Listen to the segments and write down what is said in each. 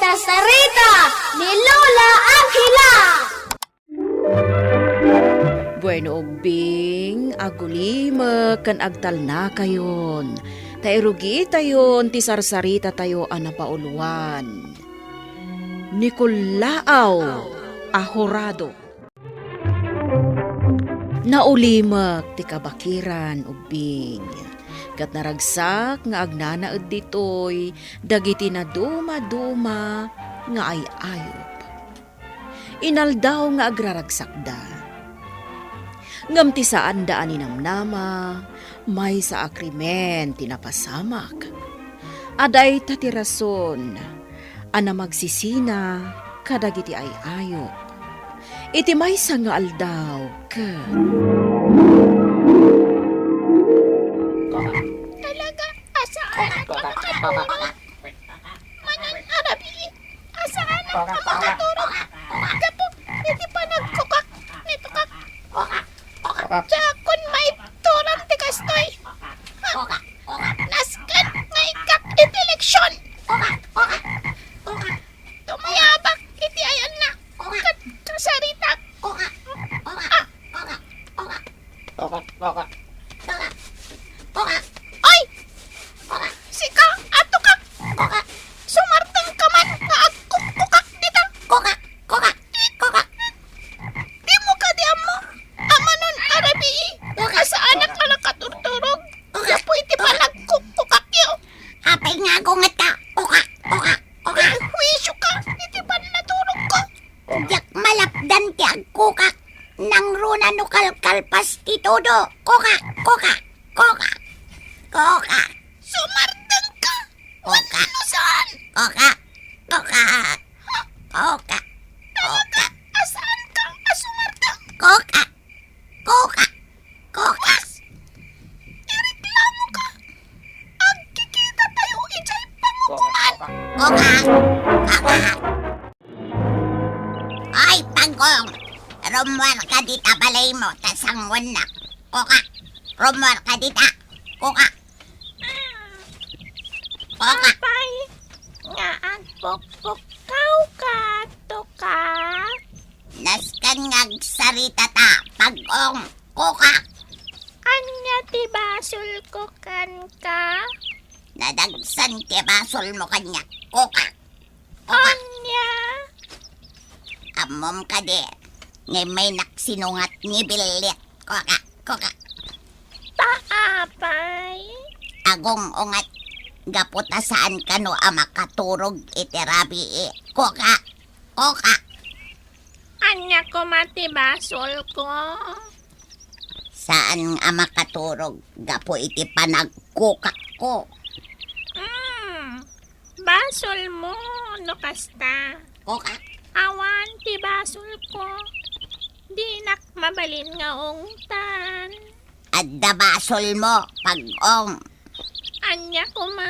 Sasarita ni Lola Angela. Bueno, Bing, agulima kan agtal na kayon. Tairugi tayon, ti sarsarita tayo anapauluan. Nicolao Ahorado. Naulimak ti kabakiran, ubing. Kat naragsak nga agnanaed ditoy, dagiti na duma-duma nga ay ayop. Inaldaw nga agraragsak da. Ngam ti saan daan inamnama, may sa akrimen tinapasamak. Aday tatirason, ana magsisina, kadagiti ay ayop. Iti may sa nga aldaw, Talaga, asaan ang makatulog? Manan Arabi, asaan ang makatulog? Gapo, hindi pa nagkukak, nito kak. Tsakon may turang tikastoy. Naskan nga ikak iti leksyon. Tumayabak iti ayan na. Kasarita. Oy! Sika, ato kak. Sumartang ka man nga agkukak dita. Di mo ka di amo. Amanon Arabi. Asaan ang kalakaturturog. Gapo iti palagkukak yo. Apay nga gungat ka. Wisyo ka. Iti pa naturog ko. Jak malapdan ti agkukak. Nang runa no kalkalpas ti todo. Koka. Sumartang ka. Koka. Ano saan? Koka. Talaga, asaan ka? Asumartang. Koka. Ireklamo ka. Agkikita tayo ijay pangukuman. Koka. Ay, Pangkong. Rumwar ka dita balay mo. Tasangwan na. Koka. Rumwar ka dita. Koka. Apay, nga agpukpukaw ka, tuka. Naskan ngagsarita ta. Pagong. Koka. Anya ti basol ko kan ka? Nadagsan ti basol mo kanya. Koka. Anya? Amom ka di. Ngay may naksinungat ni Bilit. Koka. Paapay? Agong ungat. Gaputa saan ka no ama katurog itirabi Koka. Anya ko mati basol ko? Saan ama katurog. Gapo iti panagkukak ko. Basol mo, no kasta. Koka. Awan ti basol ko. Di nak mabalin nga ungtan. Adda basol mo. Pag-ong. Anya ko ma?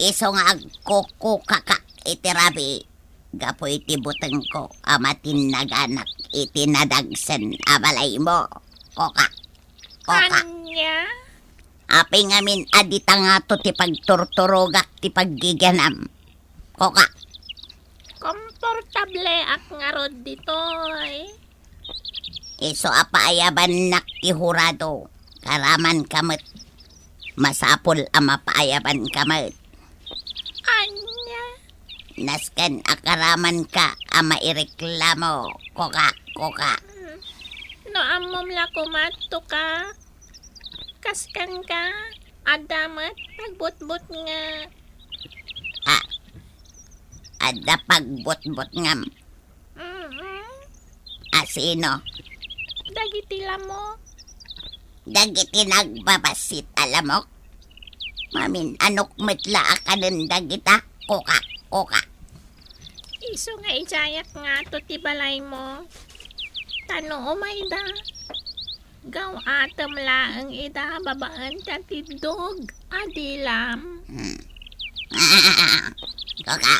Iso nga agkukukaka itirabi. Gapo iti buteng ko. Amatin naganak iti nadagsan abalay mo. Koka. Anya? Apay ngamin adita nga to ti pagturturogak ti paggiganam. Koka. Komportable ak nga rod ditoy. Iso apaayaban nak ti hurado. Karaman kamot. Masapol ama paayaban kamot. Anya? Naskan akaraman ka ama ireklamo. Koka. No amom la kumato ka. Kaskan ka. Adamat pagbutbut nga. Adda pagbot-bot ngam. Asino? Dagiti mo. Dagiti nagbabasit alamok. Mamin anok metla akanen dagita. Koka. Iso nga ijayak nga to ti balay mo. Tano umay da. Gaw atam laang ida babaan ta ti dog. Adilam. Koka.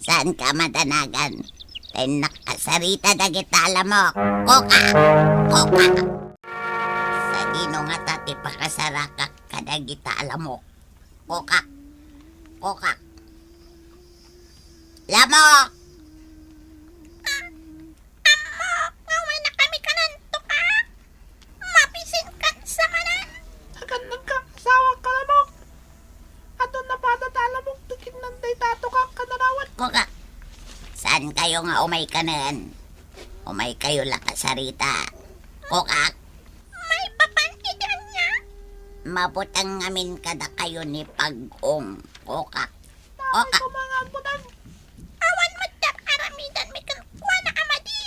Saan ka madanagan? Kay nakasarita dagita alamok. Koka. Sa dino nga tati pakasaraka kadagita alamok. Koka. Lamok! Ngaway na kami kananto ka. Mapisin ka sa manan. Agad nagkakasawa ka lamok. Ato na bata talamok, tikin ng tato ka kanarawat. Kuka, saan kayo nga umay kanan? Umay kayo lakasarita. Kuka, May papantidan niya. mabutang ngamin kada kayo ni Pag-ong. Kuka, kuka, Ito mga ambunan. Awan mo dak aramidan may kankwa na amadi.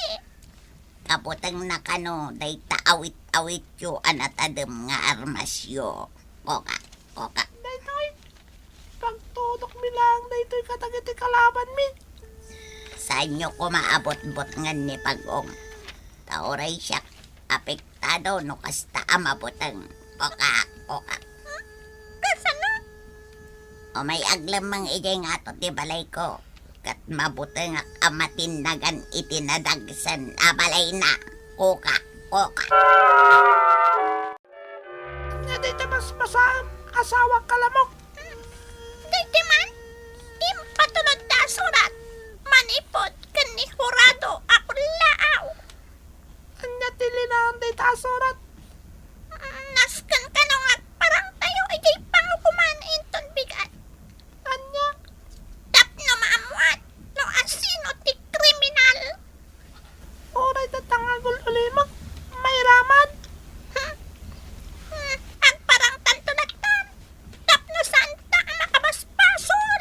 kabutang na kano, day awit-awit yu anatadem nga armasyo. Kuka, kuka, Daytoy. Pagtudok mi lang, daytoy katagiti kalaban mi. saan nyo ko maabot-bot ngan ni Pag-ong? Tauray siya, apektado no kasta amabutang. Kuka, kuka. Kasano? O may aglamang ijay nga to ti balay ko. Kat mabuti nga kamatinagan itinadagsan abalay na. Kuka, kuka. Nga daytoy mas masaan, asawa ka lamok. Dito man. Impatulad na surat. Manipod kan ni Jurado ako laaw. Anya tili na ang day tasurat. Naskan ka no nga parang tayo ay kay pangukuman inton bigat. Anya, Tap na maamuat. No asino ti kriminal. oray tatangagol ulimag. May raman. Ang parang tantunatan. Tap no santa ang makabaspasol.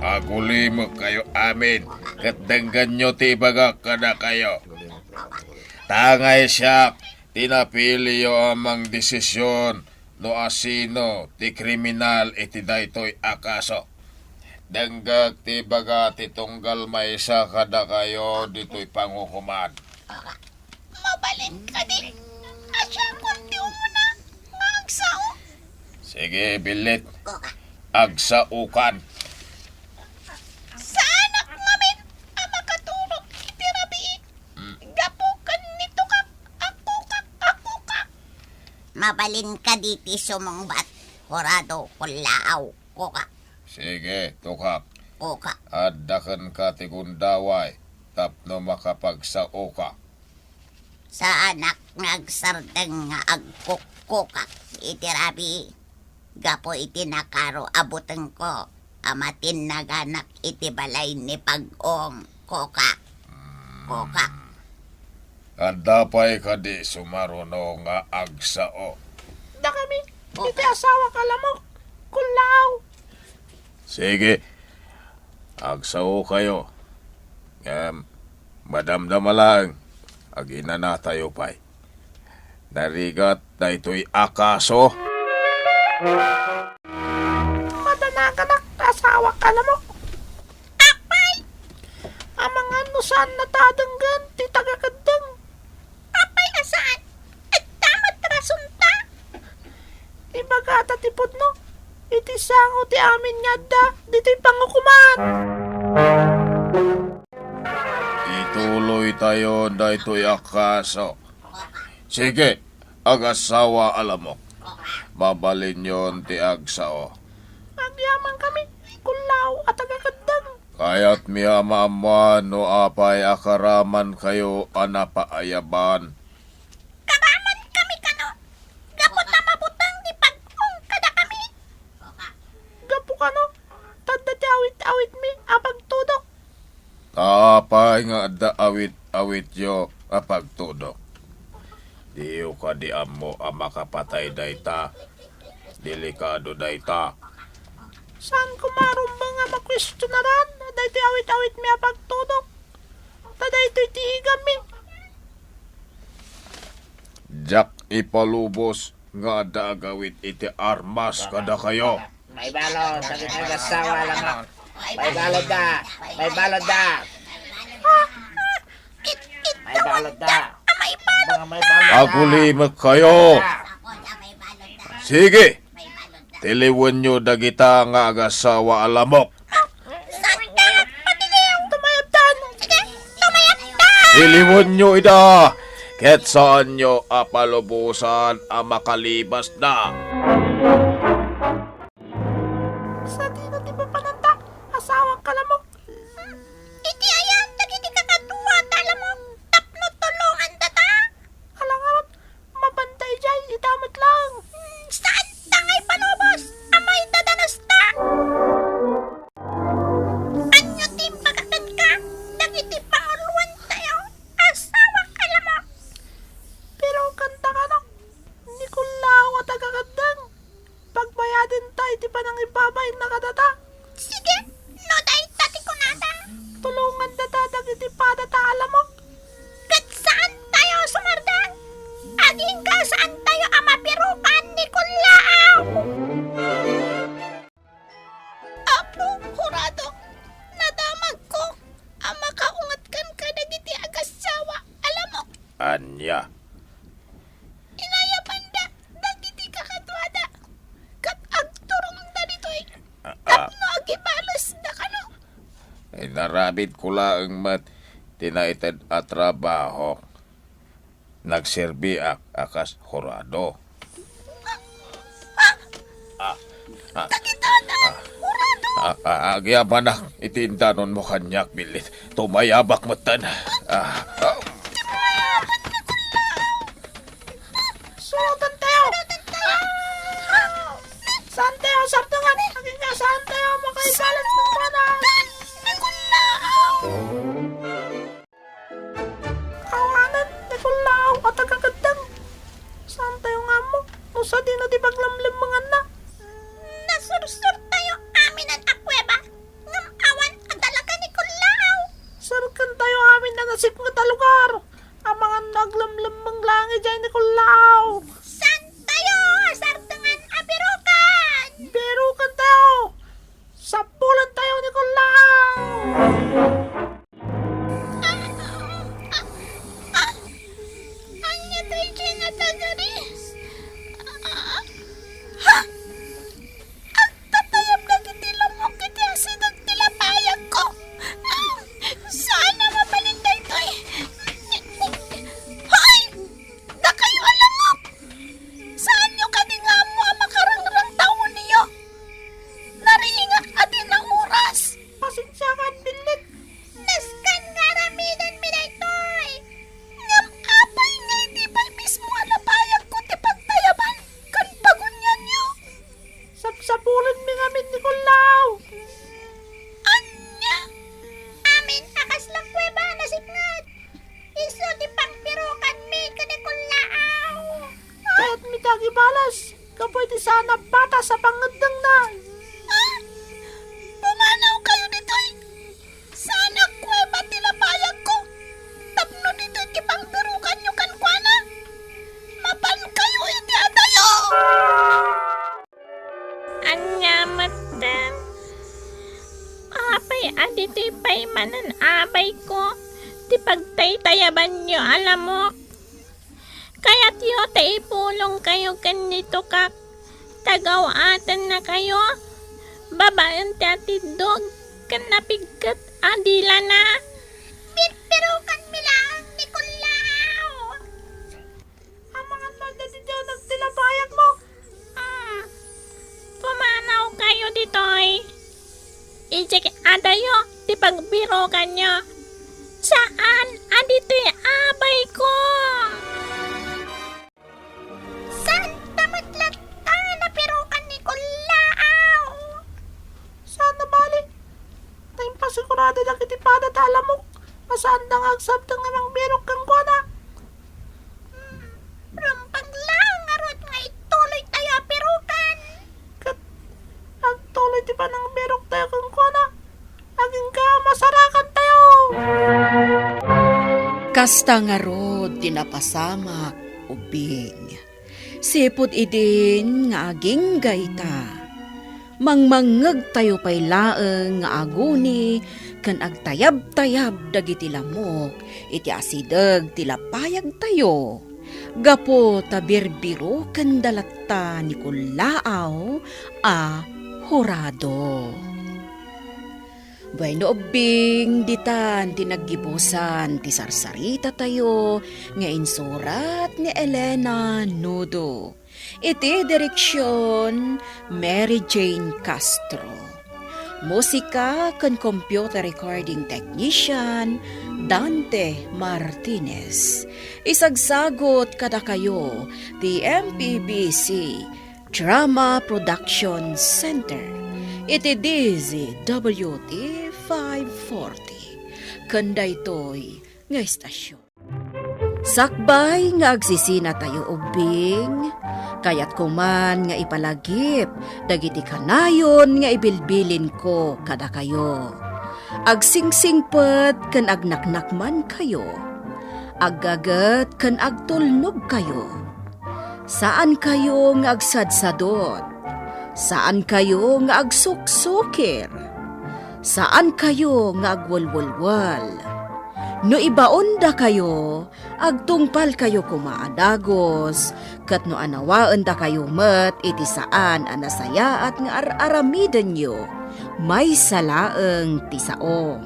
Aguli mo kayo amin, katdanggan nyo ti baga kada kayo. Tangay siya, tinapili yo amang desisyon no asino ti kriminal iti daytoy akaso. Danggag ti baga ti tunggal maysa kada kayo dito'y pangukuman. Mabalin ka di. Asya kunti umuna. Magsao. Sige, bilit, Kuka, agsaukan. Sa anak ngamin ang makatulog itirabi. Gapukan nito ka. Ako ka. mabalin ka diti sumungbat. Horado kulaaw. Kuka, Sige, tukak, kuka. addakan ka ti gundaway, tapno makapagsao ka. Sa anak ngagsardeng nga agkukuka. Itirabi. Gapo iti nakaro abuteng ko. Amatin naganak iti balay ni Pag-ong. Kuka, kuka. Andapay ka di sumaruno nga agsao. Da kami, iti asawa ka lamok. Kulaw. Sige, agsao kayo. Madamdama lang, agina na tayo pa'y. Narigat na ito'y akaso. Madanaganak, asawa ka lamok. Apay. Ang mga nusan na tadanggan, ti tagakadang. Apay asaan. At tamat rasunta. Ibagata ti pudno. Iti sango ti amin nga da, dito'y pangukuman. Ituloy tayo na ito'y akaso. Sige, ag-asawa alamok. Mabalin yon ti agsao. Agyaman kami, kulaw at tagakadang. Kaya't miyamaman no apay akaraman kayo anapaayaban. Karaman kami kano. Gapot na mabutang di Pag-ong kada kami. Gapo ka no, tanda ti awit-awit mi, apag tudok. Apay nga da awit-awit yo apagtudok. Diyo ka di amo ang makapatay dayta. Delikado dayta. Saan kumarumba nga makwestiyonaran, dahi ti awit-awit mi apag tudok. Taday ito'y tiigam mi. Jak ipalubos nga da agawit iti armas kada kayo. May balot, sabi ng asawa lamang. May balot da, may balot da. May balot da. May balot. Mga may balot da. Agulimag kayo. Ako na may balot da. Sige, May balot da. tiliwan nyo dagita nga agasawa alamok. Santa. Patiliw. Tumayabtan. Sige. Tumayabtan. Tiliwan nyo ida. Ket saan nyo apalubusan ang makalibas na. Sa di na ti ba Anya. Inaya panda, dagiti kakatwada. Kat agturong da ditoy. Tapno agibalas na kano. Ay narabid ko laang mat tinaited at trabaho. Nagserbi akas horado. Agya banak itindanon mo kanyak bilit. Tumayabak matan. Sulatan tayo! Saan tayo? Sartungan! Aking nga, saan tayo? Makaibalas ng panas! Kawanan, Nicolao, at agagandang. Saan tayo nga mo? Usa di na di baglamlim mga na. Nasursur tayo amin ang akweba. Ngamawan ang dalaga ni Kulao. Sarkan tayo amin na nasip nga talugar. Ang mga naglamlim mga langi dyan, Nicolao. San tayo? Sartungan abirukan. Berukan tayo! Sapulan tayo, Nicolao! Anya tayo dyan nga tagari. Agtatayab na kitilam mo kiti asidog tilapayag ko. Sana mapalinday to eh. Hoy! Da kayo alam mo. Saan nyo kadinga mo ang makarangrang taon niyo? Naringak atin ang oras. Pasensya ka, bilit. Naskan nga ramidan mi daytoy. Ngam apay nga hindi pa mismo alapayag ko ti pagtayaban kan pagunyan nyo. Sapsapulan mi ngamin, Nicolao! Anya? Amin akas lang kweba nasipngat. Iso di pagpirukan mi kani Kulao. Kahit mi tagi balas, kapoy di sana bata sa pangadang na. Pumanaw kayo dito'y. Sana kuweba tilapayag ko. Tapno dito'y kipangbirukan nyo kankwana. Mapan kayo iti adayo. Anya matan. Apay adito'y pay manan abay ko. Ti pagtaytayaban nyo alamok. Kaya't yo taipulong kayo kanito kak. Tagawatan na kayo. Babaan ti atidog. Kan napigkat adila na. Pirukan mi lang ni Kulao. Ang mga magdadidyo nagtilapayag mo. Pumanaw kayo ditoy. Ijek adayo. Ti pagbirokan nyo. Saan? Adito'y abay ko. Santa matlata na pirukan ni Kulao. Sana bali. Tayong pasigurado na kitipada talamok. Masaan nang agsab ng namang birok kang kuwana. Rumpag lang arot nga ituloy tayo pirukan. Kat, agtuloy di pa ng birok tayo kang kuwana. Aging ka masarakan tayo. Kasta nga rod tinapasamak ubing. Sipod idin nga aging gayta. Mangmangeg tayo pay laeng nga aguni kan agtayab-tayab dagiti lamok iti asideg tilapayag tayo. Gapo tabirbiro kan dalatta ni Kulao a horado. Bueno ubing ditan tinaggibusan ti sarsarita tayo nga insurat ni Elena Nudo. Iti direksyon Mary Jane Castro. Musika kan computer recording technician Dante Martinez. Isagsagot kada kayo ti MPBC Drama Production Center. Iti DZWT 540. Kanda ito'y nga istasyon. Sakbay nga agsisina tayo ubing, kayat kuman nga ipalagip, dagiti kanayon nga ibilbilin ko kada kayo. Agsingsingpet kan agnaknakman kayo, aggagat kan agtulnog kayo. Saan kayo nga agsadsadot? Saan kayo nga agsuksukir? Saan kayo nga agwalwalwal? No ibaon da kayo, agtungpal kayo kumaadagos, kat no anawaan da kayo met iti saan anasaya at nga aramiden nyo, may salaeng tisao.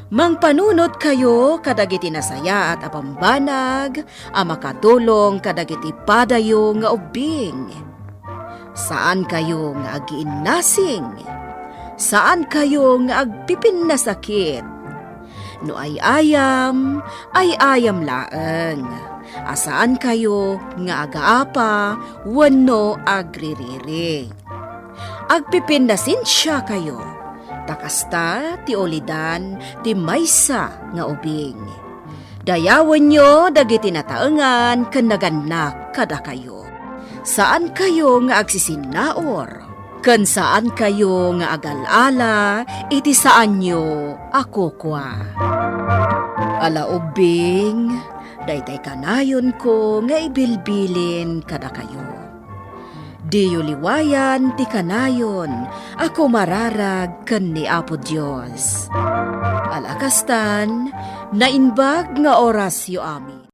Mangpanunot kayo kadagiti nasaya at apambanag, makatulong kadagiti padayo nga ubing. Saan kayo nga agiinnasing? Saan kayo nga agpipin na sakit? No ay ayam laeng. Asaan kayo nga agaapa, wano agririri. Agpipin na sinsya kayo. Takasta ti olidan ti maysa nga ubing. Dayawan nyo dagiti nataengan ken naganak kada kayo. Saan kayo nga agsisinaor? Ken saan kayo nga agalala, iti saan nyo ako kwa. Ala ubing, daytay kanayon ko nga ibilbilin kada kayo. Diyo liwayan ti kanayon, ako mararag ken ni Apo Dios. Alakastan, nainbag nga orasyo amin.